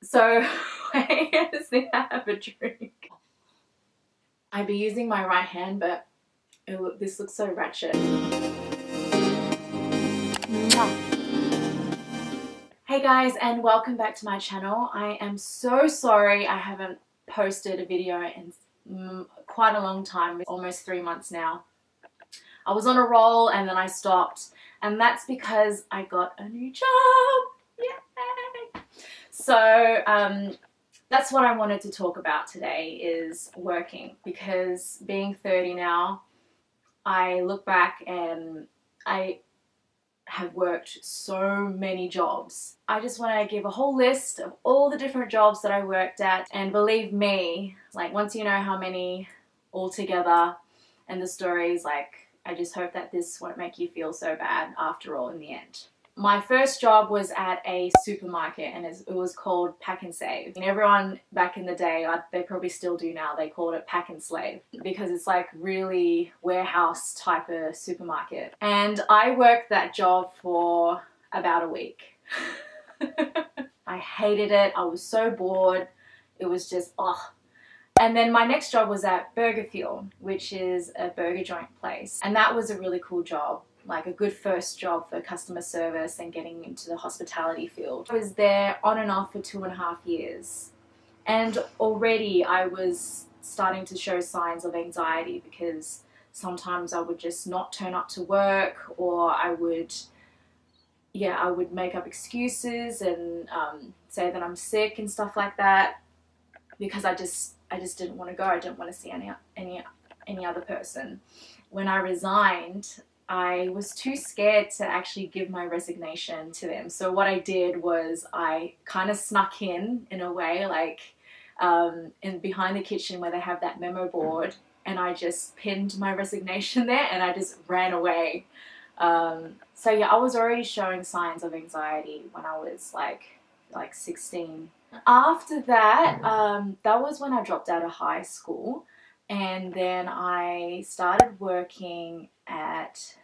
So I just need to have a drink. I'd be using my right hand, but this looks so ratchet. Hey guys, and welcome back to my channel. I am so sorry I haven't posted a video in quite a long time, almost 3 months now. I was on a roll and then I stopped, and that's because I got a new job. Yay! So that's what I wanted to talk about today, is working, because being 30 now, I look back and I have worked so many jobs. I just want to give a whole list of all the different jobs that I worked at, and believe me, like, once you know how many altogether and the stories, like, I just hope that this won't make you feel so bad after all in the end. My first job was at a supermarket, and it was called Pack and Save. And everyone back in the day, they probably still do now, they called it Pack and Slave, because it's like really warehouse type of supermarket. And I worked that job for about a week. I hated it. I was so bored. It was just, ugh. And then my next job was at Burger Fuel, which is a burger joint place. And that was a really cool job. Like a good first job for customer service and getting into the hospitality field. I was there on and off for 2.5 years. And already I was starting to show signs of anxiety, because sometimes I would just not turn up to work, or I would make up excuses and say that I'm sick and stuff like that, because I just didn't want to go. I didn't want to see any other person. When I resigned, I was too scared to actually give my resignation to them. So what I did was I kind of snuck in a way, like in behind the kitchen where they have that memo board, and I just pinned my resignation there and I just ran away. So yeah, I was already showing signs of anxiety when I was like 16. After that, that was when I dropped out of high school. And then I started working at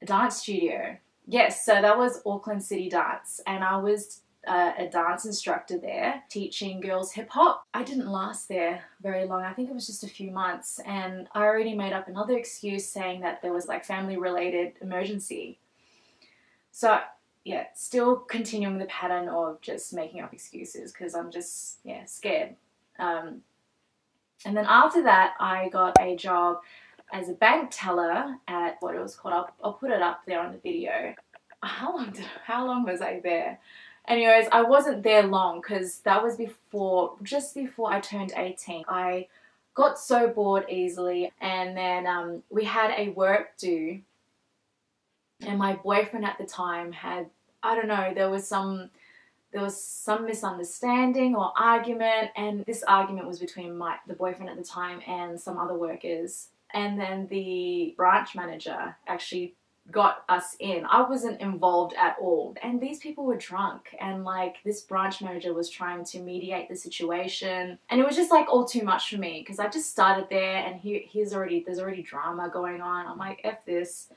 a dance studio. Yes, so that was Auckland City Dance, and I was a dance instructor there, teaching girls hip hop. I didn't last there very long. I think it was just a few months, and I already made up another excuse saying that there was like family related emergency. So yeah, still continuing the pattern of just making up excuses because I'm just, yeah, scared. And then after that, I got a job as a bank teller at what it was called. I'll put it up there on the video. How long was I there? Anyways, I wasn't there long because that was just before I turned 18. I got so bored easily, and then we had a work due, and my boyfriend at the time had, I don't know, there was some misunderstanding or argument, and this argument was between the boyfriend at the time and some other workers. And then the branch manager actually got us in. I wasn't involved at all. And these people were drunk, and like this branch manager was trying to mediate the situation. And it was just like all too much for me, because I just started there and there's already drama going on. I'm like, F this.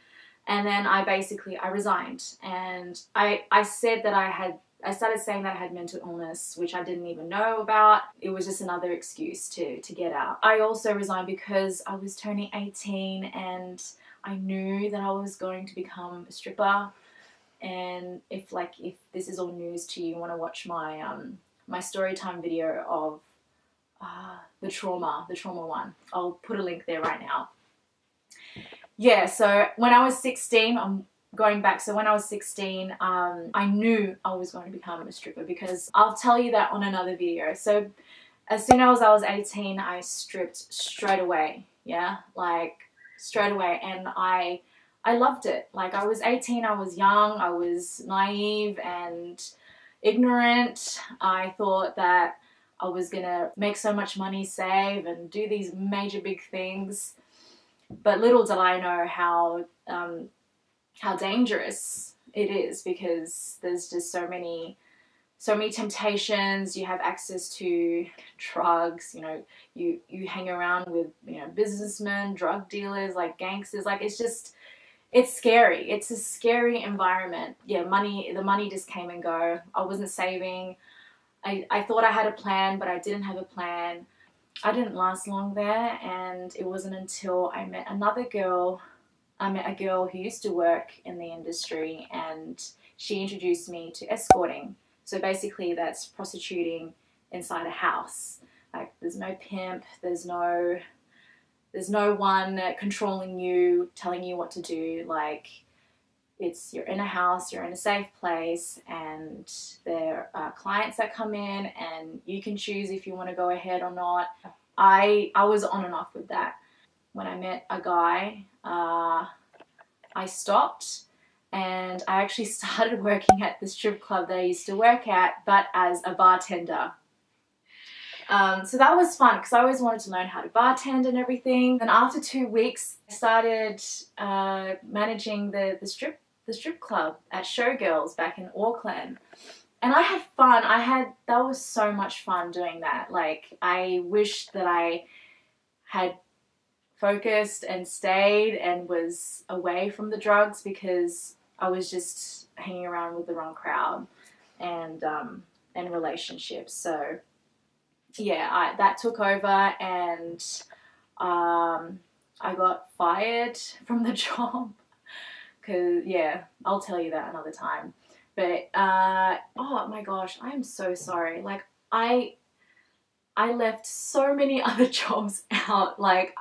And then I resigned, and I said that I started saying that I had mental illness, which I didn't even know about. It was just another excuse to get out. I also resigned because I was turning 18 and I knew that I was going to become a stripper. And if this is all news to you, you want to watch my my story time video of the trauma one, I'll put a link there right now. Yeah, so when I was 16, I'm going back. So when I was 16, I knew I was going to become a stripper, because I'll tell you that on another video. So as soon as I was 18, I stripped straight away. Yeah, like straight away. And I loved it. Like, I was 18, I was young, I was naive and ignorant. I thought that I was gonna make so much money, save, and do these major big things. But little did I know how dangerous it is, because there's just so many temptations. You have access to drugs, you know, you hang around with, you know, businessmen, drug dealers, like gangsters. Like, it's scary. It's a scary environment. Yeah, the money just came and go. I wasn't saving. I thought I had a plan, but I didn't have a plan. I didn't last long there, and it wasn't until I met another girl. I met a girl who used to work in the industry, and she introduced me to escorting. So basically that's prostituting inside a house. Like, there's no pimp, there's no one controlling you, telling you what to do. Like, you're in a house, you're in a safe place, and there are clients that come in, and you can choose if you want to go ahead or not. I was on and off with that. When I met a guy, I stopped, and I actually started working at the strip club that I used to work at, but as a bartender. So that was fun because I always wanted to learn how to bartend and everything. And after 2 weeks, I started managing the strip club at Showgirls back in Auckland. And I had fun. That was so much fun doing that. Like, I wish that I had focused and stayed and was away from the drugs, because I was just hanging around with the wrong crowd and relationships. So yeah, that took over, and I got fired from the job. Cause yeah, I'll tell you that another time. But oh my gosh, I am so sorry. Like, I left so many other jobs out. Like,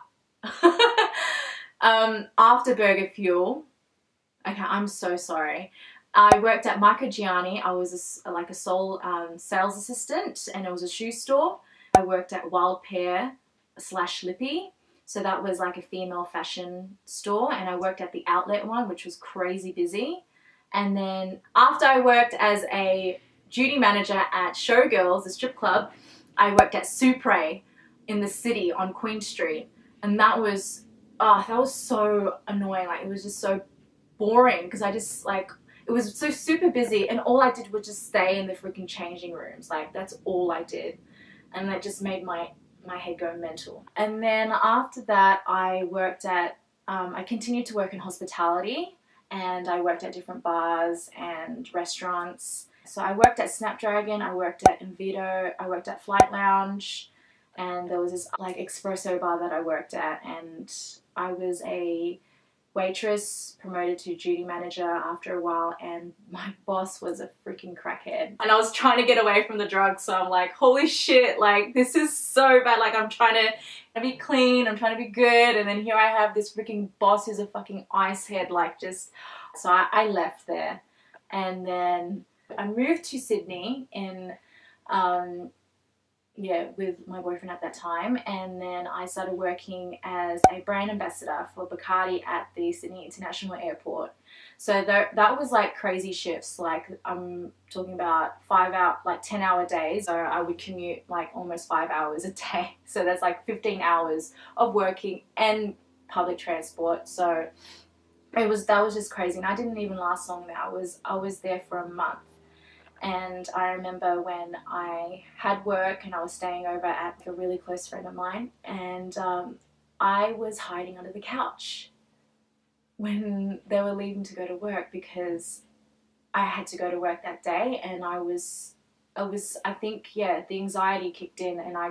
after Burger Fuel, okay, I'm so sorry. I worked at Michael Gianni. I was like a sole sales assistant, and it was a shoe store. I worked at Wild Pear / Lippy. So that was like a female fashion store, and I worked at the outlet one, which was crazy busy. And then after I worked as a duty manager at Showgirls, the strip club, I worked at Supre in the city on Queen Street. And that was so annoying. Like, it was just so boring, because I just, like, it was so super busy, and all I did was just stay in the freaking changing rooms. Like, that's all I did. And that just made my head go mental. And then after that, I worked at, I continued to work in hospitality, and I worked at different bars and restaurants. So I worked at Snapdragon, I worked at Invito, I worked at Flight Lounge, and there was this like espresso bar that I worked at, and I was a waitress promoted to duty manager after a while, and my boss was a freaking crackhead. And I was trying to get away from the drugs, so I'm like, holy shit, like, this is so bad. Like, I'm trying to be clean, I'm trying to be good, and then here I have this freaking boss who's a fucking ice head, like, just... So I left there, and then I moved to Sydney in yeah, with my boyfriend at that time, and then I started working as a brand ambassador for Bacardi at the Sydney International Airport. So that was like crazy shifts. Like, I'm talking about 10-hour days. So I would commute like almost 5 hours a day. So that's like 15 hours of working and public transport. So that was just crazy, and I didn't even last long there. I was there for a month. And I remember when I had work and I was staying over at a really close friend of mine, and I was hiding under the couch when they were leaving to go to work, because I had to go to work that day, and I think, yeah, the anxiety kicked in, and I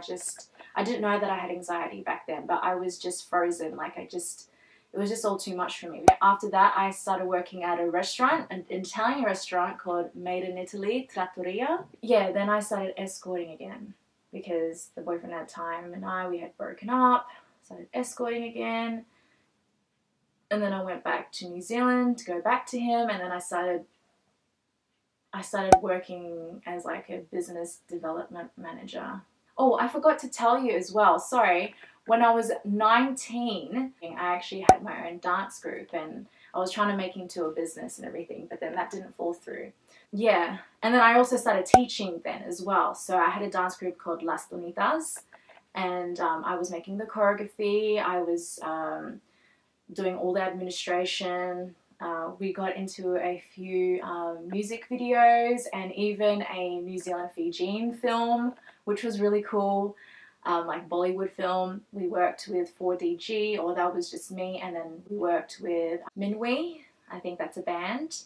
didn't know that I had anxiety back then, but I was just frozen. Like, it was just all too much for me. After that, I started working at a restaurant, an Italian restaurant called Made in Italy, Trattoria. Yeah, then I started escorting again, because the boyfriend at the time and we had broken up. Started escorting again. And then I went back to New Zealand to go back to him, and then I started working as like a business development manager. Oh, I forgot to tell you as well, sorry. When I was 19, I actually had my own dance group, and I was trying to make it into a business and everything, but then that didn't fall through. Yeah, and then I also started teaching then as well. So I had a dance group called Las Bonitas, and I was making the choreography, I was doing all the administration. We got into a few music videos and even a New Zealand Fijian film, which was really cool. Like Bollywood film. We worked with 4DG, or that was just me, and then we worked with Minwi, I think that's a band.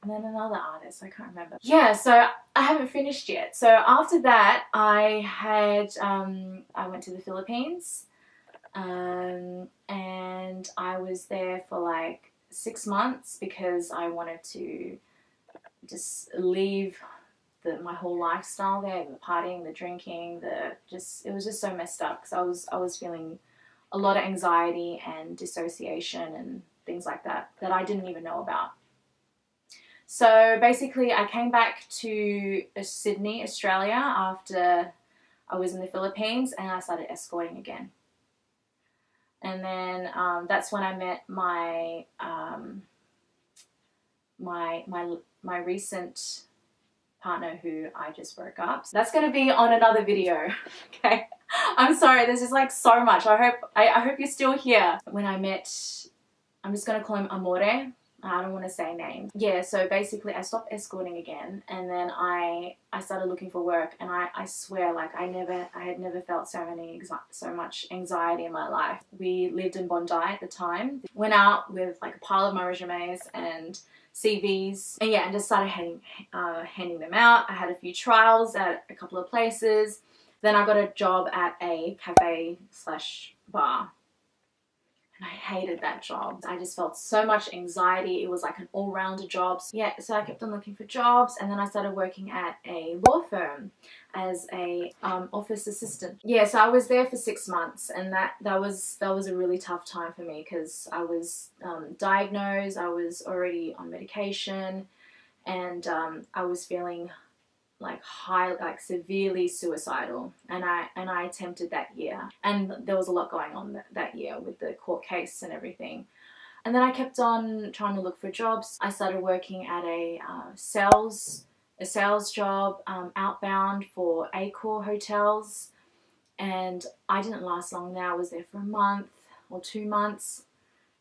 and then another artist, I can't remember. Yeah, so I haven't finished yet. So after that, I went to the Philippines, and I was there for like 6 months because I wanted to just leave my whole lifestyle there, the partying, the drinking, it was just so messed up because I was feeling a lot of anxiety and dissociation and things like that I didn't even know about. So basically I came back to Sydney, Australia after I was in the Philippines, and I started escorting again. And then that's when I met my my recent partner who I just broke up. So that's going to be on another video. Okay, I'm sorry, this is like so much. I hope you're still here. When I met, I'm just going to call him Amore. I don't want to say names. Yeah, so basically I stopped escorting again, and then I started looking for work, and I swear, like, I had never felt so much anxiety in my life. We lived in Bondi at the time. Went out with like a pile of my resumes and CVs, and yeah, and just started handing them out. I had a few trials at a couple of places. Then I got a job at a cafe / bar. I hated that job. I just felt so much anxiety. It was like an all-rounder job. Yeah, so I kept on looking for jobs, and then I started working at a law firm as a office assistant. Yeah, so I was there for 6 months, and that was a really tough time for me because I was diagnosed. I was already on medication, and I was feeling like severely suicidal, and I attempted that year, and there was a lot going on that year with the court case and everything. And then I kept on trying to look for jobs. I started working at a sales job outbound for Accor hotels, and I didn't last long there. I was there for a month or 2 months.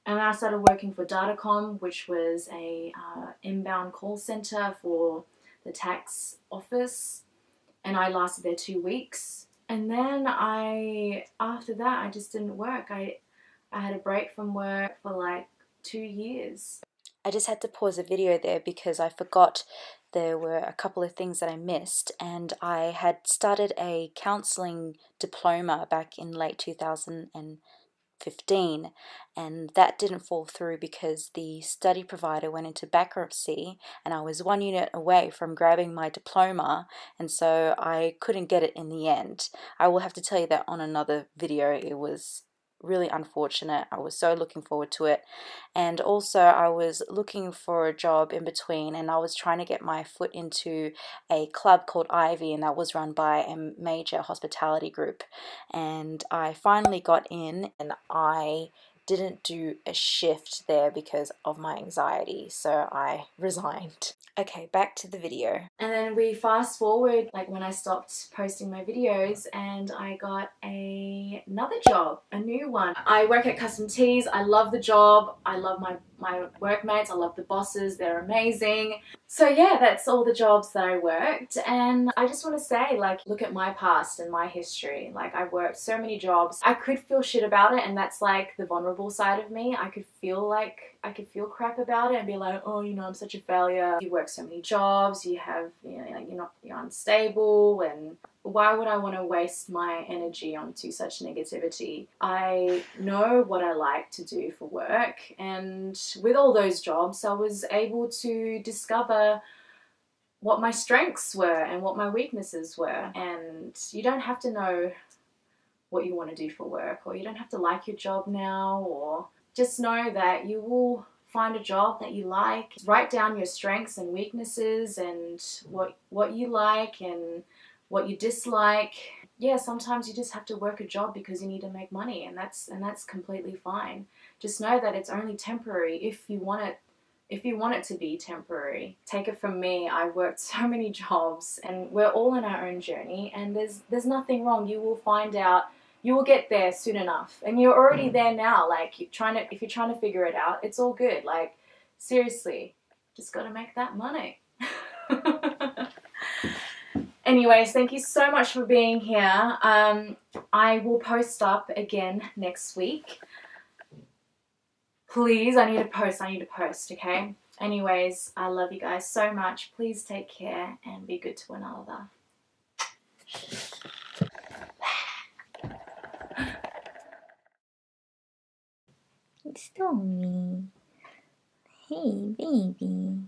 And then I started working for Datacom, which was a inbound call center for the tax office, and I lasted there 2 weeks. And then after that, I just didn't work. I had a break from work for like 2 years. I just had to pause the video there because I forgot there were a couple of things that I missed, and I had started a counselling diploma back in late 2015, and that didn't fall through because the study provider went into bankruptcy, and I was 1 unit away from grabbing my diploma, and so I couldn't get it in the end. I will have to tell you that on another video. It was really unfortunate. I was so looking forward to it, and also I was looking for a job in between, and I was trying to get my foot into a club called Ivy, and that was run by a major hospitality group, and I finally got in, and I didn't do a shift there because of my anxiety, so I resigned. Okay, back to the video. And then we fast forward, like when I stopped posting my videos, and I got another job, a new one. I work at Custom Tees. I love the job. I love my workmates. I love the bosses. They're amazing. So yeah, that's all the jobs that I worked. And I just want to say, like, look at my past and my history. Like, I've worked so many jobs. I could feel shit about it, and that's like the vulnerable side of me. I could feel crap about it and be like, oh, you know, I'm such a failure. You work so many jobs, you have, you know, you're unstable, and why would I want to waste my energy onto such negativity? I know what I like to do for work, and with all those jobs, I was able to discover what my strengths were and what my weaknesses were. And you don't have to know what you want to do for work, or you don't have to like your job now, or just know that you will find a job that you like. Write down your strengths and weaknesses and what you like and what you dislike. Yeah, sometimes you just have to work a job because you need to make money, and that's completely fine. Just know that it's only temporary if you want it to be temporary. Take it from me, I worked so many jobs, and we're all in our own journey, and there's nothing wrong. You will find out. You will get there soon enough, and you're already there now. Like, if you're trying to figure it out, it's all good. Like, seriously, just gotta make that money. Anyways, thank you so much for being here. I will post up again next week. Please, I need to post, okay? Anyways, I love you guys so much. Please take care and be good to one another. Stormy. Hey, baby.